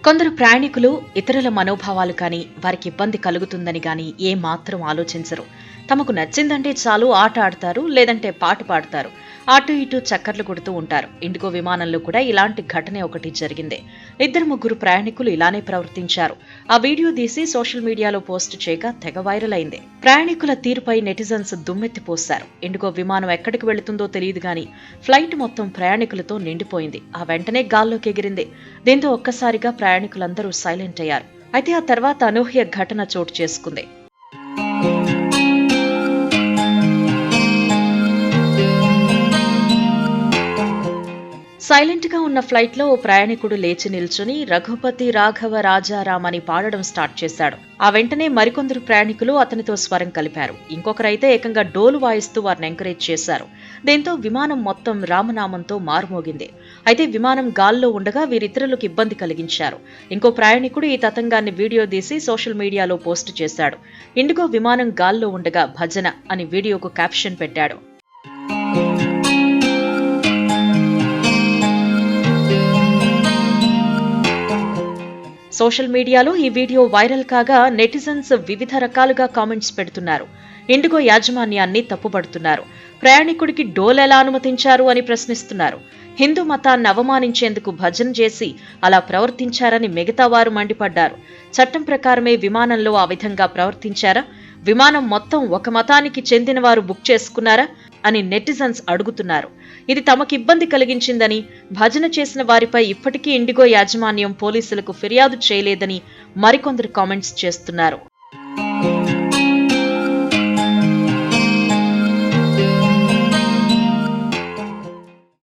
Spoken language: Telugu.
కొందరు ప్రయాణికులు ఇతరుల మనోభావాలు కానీ, వారికి ఇబ్బంది కలుగుతుందని గాని ఏమాత్రం ఆలోచించరు. తమకు నచ్చిందంటే చాలు ఆట ఆడతారు, లేదంటే పాట పాడతారు. అటు ఇటు చక్కర్లు కొడుతూ ఉంటారు. ఇండిగో విమానంలో కూడా ఇలాంటి ఘటనే ఒకటి జరిగింది. 2-3 ప్రయాణికులు ఇలానే ప్రవర్తించారు. ఆ వీడియో తీసి సోషల్ మీడియాలో పోస్ట్ చేయగా తెగ వైరల్ అయింది. ప్రయాణికుల తీరుపై నెటిజన్స్ దుమ్మెత్తిపోశారు. ఇండిగో విమానం ఎక్కడికి వెళుతుందో తెలియదు గాని ఫ్లైట్ మొత్తం ప్రయాణికులతో నిండిపోయింది. ఆ వెంటనే గాల్లోకి ఎగిరింది. దీంతో ఒక్కసారిగా ప్రయాణికులందరూ సైలెంట్ అయ్యారు. అయితే ఆ తర్వాత అనూహ్య ఘటన చోటు చేసుకుంది. సైలెంట్ గా ఉన్న ఫ్లైట్ లో ఓ ప్రయాణికుడు లేచి నిల్చుని రఘుపతి రాఘవ రాజారాం అని పాడడం స్టార్ట్ చేశాడు. ఆ వెంటనే మరికొందరు ప్రయాణికులు అతనితో స్వరం కలిపారు. ఇంకొకరైతే ఏకంగా డోలు వాయిస్తూ వారిని ఎంకరేజ్ చేశారు. దీంతో విమానం మొత్తం రామనామంతో మారుమోగింది. అయితే విమానం గాల్లో ఉండగా వీరితరులకు ఇబ్బంది కలిగించారు. ఇంకో ప్రయాణికుడు ఈ తతంగాన్ని వీడియో తీసి సోషల్ మీడియాలో పోస్ట్ చేశాడు. ఇండిగో విమానం గాల్లో ఉండగా భజన అని వీడియోకు క్యాప్షన్ పెట్టాడు. సోషల్ మీడియాలో ఈ వీడియో వైరల్ కాగా నెటిజన్స్ వివిధ రకాలుగా కామెంట్స్ పెడుతున్నారు. ఇండిగో యాజమాన్యాన్ని తప్పుపడుతున్నారు. ప్రయాణికుడికి డోల్ ఎలా అనుమతించారు అని ప్రశ్నిస్తున్నారు. హిందూ మతాన్ని అవమానించేందుకు భజన చేసి అలా ప్రవర్తించారని మిగతా వారు మండిపడ్డారు. చట్టం ప్రకారమే విమానంలో ఆ విధంగా ప్రవర్తించారా? విమానం మొత్తం ఒక మతానికి చెందిన వారు బుక్ చేసుకున్నారా అని నెటిజన్స్ అడుగుతున్నారు. ఇది తమకు ఇబ్బంది కలిగించిందని, భజన చేసిన వారిపై ఇప్పటికీ ఇండిగో యాజమాన్యం పోలీసులకు ఫిర్యాదు చేయలేదని మరికొందరు కామెంట్స్ చేస్తున్నారు.